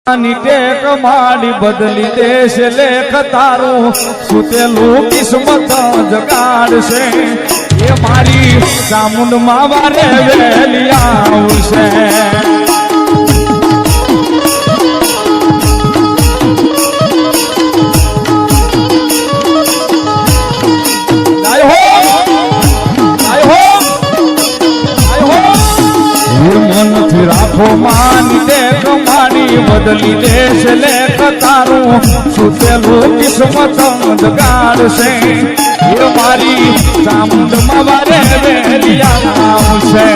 Tech માડી બદલી દેશ લેખ તારું સુતેલું કિસ્મત જગાડશે એ મારી ચામુંડ માં વારે વેલી આવશે મનથી રાખો માની ટેક માડી બદલી દેશ લેખ તારું સુતેલું કિસ્મત જગાડશે એ મારી ચામુંડ માં વારે વેલી આવશે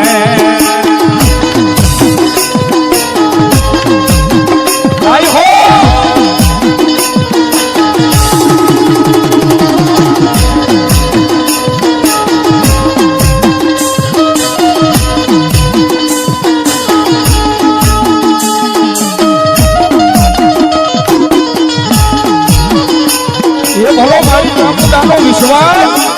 ભલો મારી ચામુંડાનો વિશ્વાસ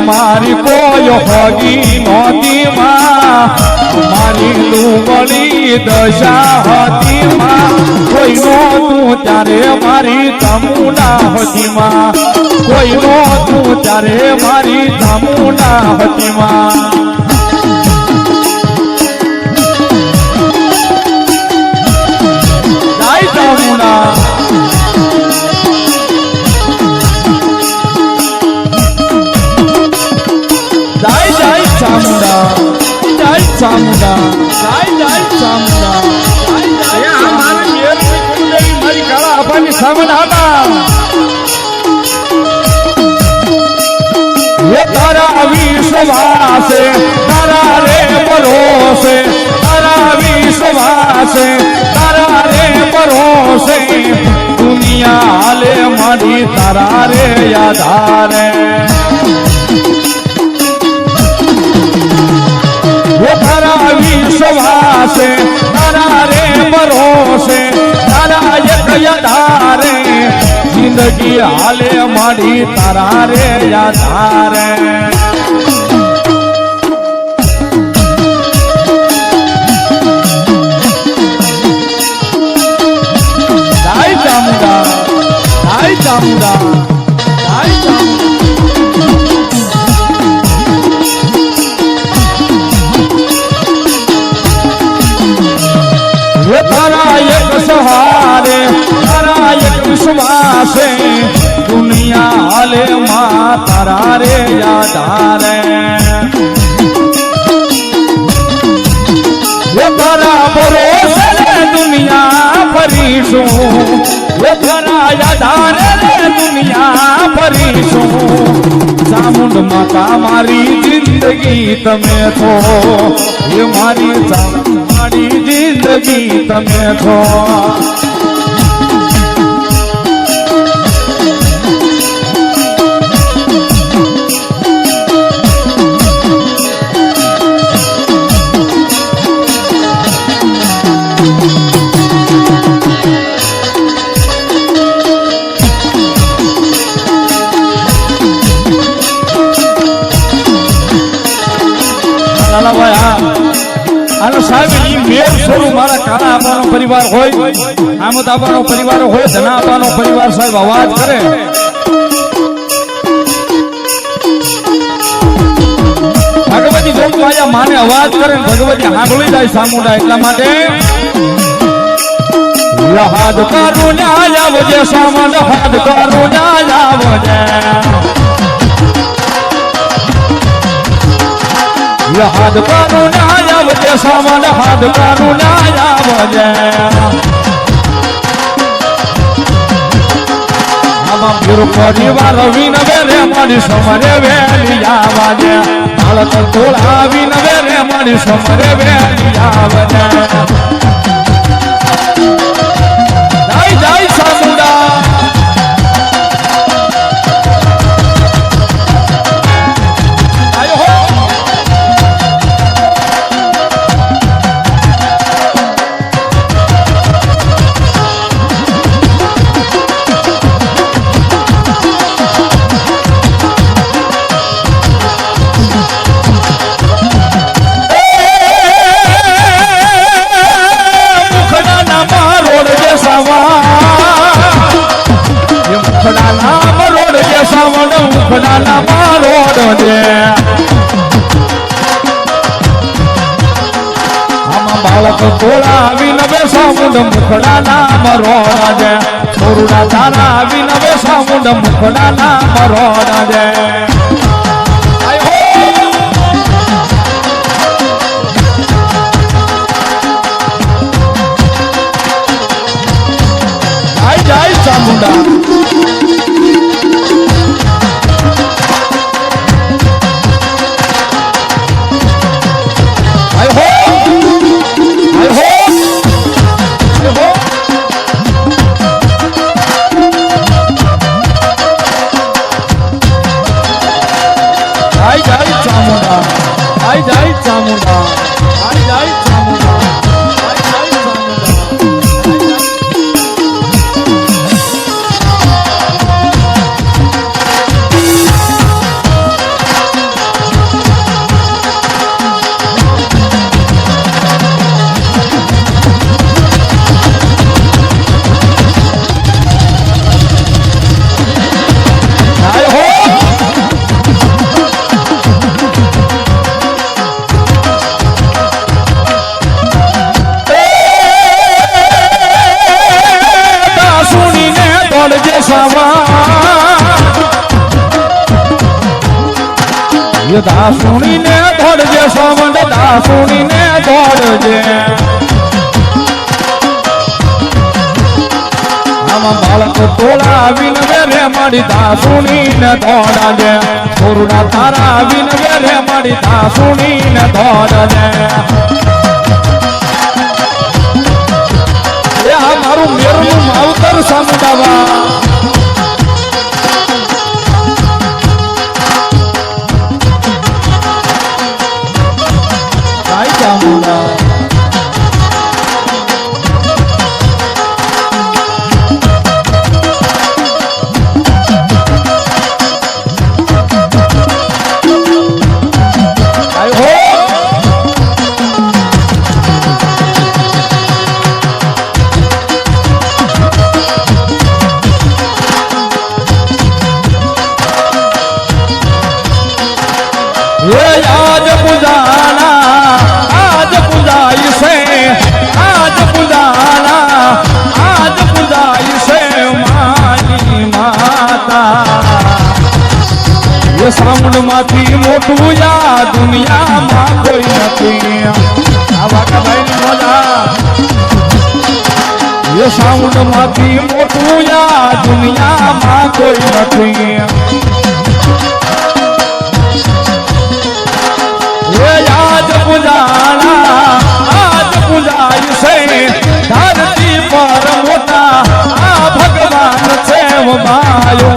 મારી કોઈ હોગી નહોતી માં મારી લુગડી દશા હતી માં કોઈ નહોતું ત્યારે મારી ચામુંડા હતી માં કોઈ નહોતું ત્યારે મારી ચામુંડા હતી માં જય ચામુંડા ચામુંડા જય ચામુંડા મારી કાળા આપાની સામન હતા તારા વિશ્વાસે તારા રે ભરોસે તારા વિશ્વાસે તારા રે ભરોસે દુનિયા હાલે મારી તારા રે યાદારે તારા વિશ્વાસે તારા રે ભરોસે તારા એક યાદારે જિંદગી હાલે મારી તારા રે યાદારે જય ચામુંડા જય ચામુંડા જય ચામુંડા તારા એક સહારે તારા એક વિશ્વાસે દુનિયા હાલે માં તારા રે યાદારે તારા ભરોસે દુનિયા ફરીશું તારા યાદારે દુનિયા ફરીશું ચામુંડ માતા મારી જિંદગી તમે છો એ મારી મારી જિંદગી તમે છો આનો સાહેબ ઈ મેર સ્વરૂપ મારા કાળા આપાનો પરિવાર હોય આમદ આપાનો પરિવાર હોય ધના આપાનો પરિવાર સાહેબ અવાજ કરે ભગવતી જોગમાયા માને અવાજ કરે ભગવતી સાંભળી જાય ચામુંડા એટલા માટે હાથ કરું ન્યાય આવજે સામંદ હાથ કરું ન્યાય આવજે હાથ કાનૂન આયા વચ્ચે સામાન હાથ કાનૂન આયા આવજે આમાં પીર પરિવાર વિનવે રે મારી સમરે વેલી આવજે બાળક તોળા વિનવે રે મારી સમરે વેલી આવજે જય જય સામુડા બાળક તોળા વિનવે સામુંડ મુખડા નામ રોડે છોરુડા તારા વિનવે સામુંડ મુખડા નામ રોડે જય જય ચામુંડા દાસુણીને દોડજે સોમંડ દાસુણીને દોડજે આમાં બાળક તોળા વિનવે રે મારી દાસુણીને દોડજે છોરુડા તારા વિનવે રે મારી દાસુણીને દોડજે એ આ મારું મેરનું માવતર સામુદાવા आज पुजाना आज पुजाई से आज पुजाना आज पुजाई से मानी माता ये साउंड माथी मोटू या दुनिया में कोई नहीं आवा का भाई मजा ये साउंड माथी मोटू या दुनिया में कोई नहीं आज पुजाना आज पुजाई से धरती पर मोटा आ भगवान से मायो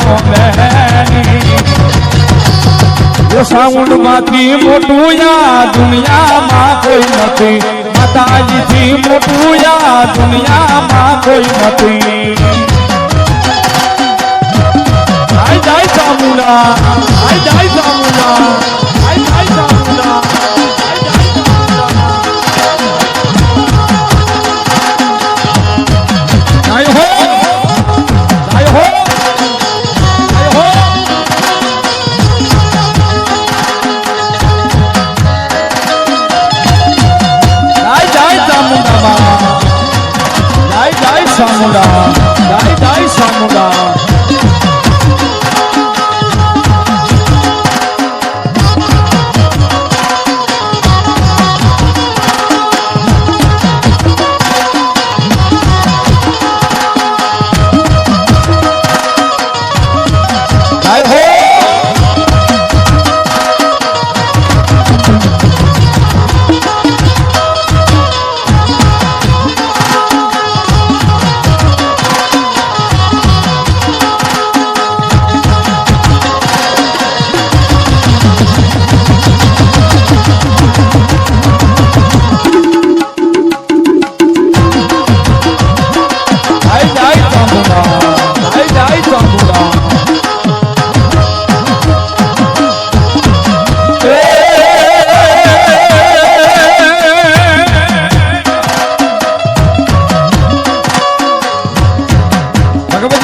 ये साउंड माथी मोटू या दुनिया में कोई नहीं माताजी थी मोटू या दुनिया में कोई नहीं आई जाए चामुंडा आई जाए चामुंडा आई जाए चामुंडा सामुंडा दाई दाई सामुंडा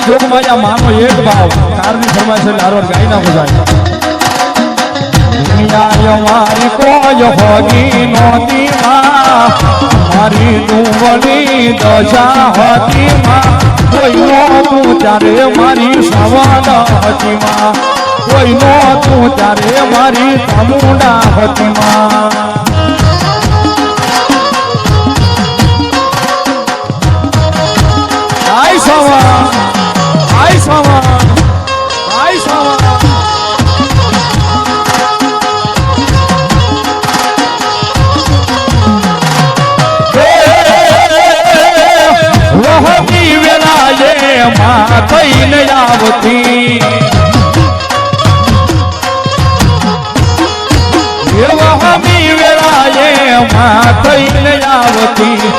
જોગમાયા માનો એક ભાવ કારની ફરમાઈશ એટલે હારો ગાઈ નાખો જાય દુનિયા મારી કોઈ હોગી નોતી માં મારી ડુંગળી દશા હતી માં કોઈ નોતું ત્યારે મારી સવાદ હતી માં કોઈ નોતું ત્યારે મારી ચામુંડા હતી માં આઈ સવા આઈ સવા આઈ સવા વહની વેલાએ માં થઈને આવતી વહની વેલાએ માં થઈને આવતી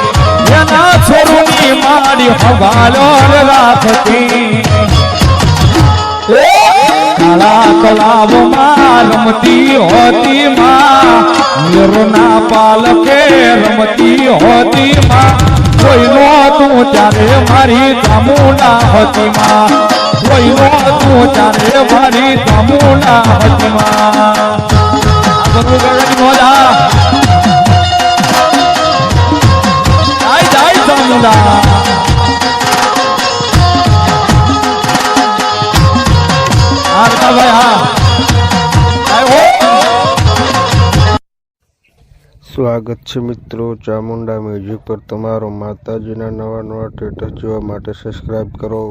એના છોરુની મારી હવાલો રાખતી કાળા તલાવમાં રમતી હોતી માં મેરોના પાલકે રમતી હોતી માં કોઈ નોતું ત્યારે મારી ચામુંડા હતી માં કોઈ નોતું ત્યારે મારી ચામુંડા હતી માં આ બધું ગળની મોજા આઈ જાય ચામુંડા સ્વાગત છે મિત્રો ચામુંડા મ્યુઝિક પર તમારો માતાજીના નવા સ્ટેટસ જોવા માટે સબસ્ક્રાઇબ કરો।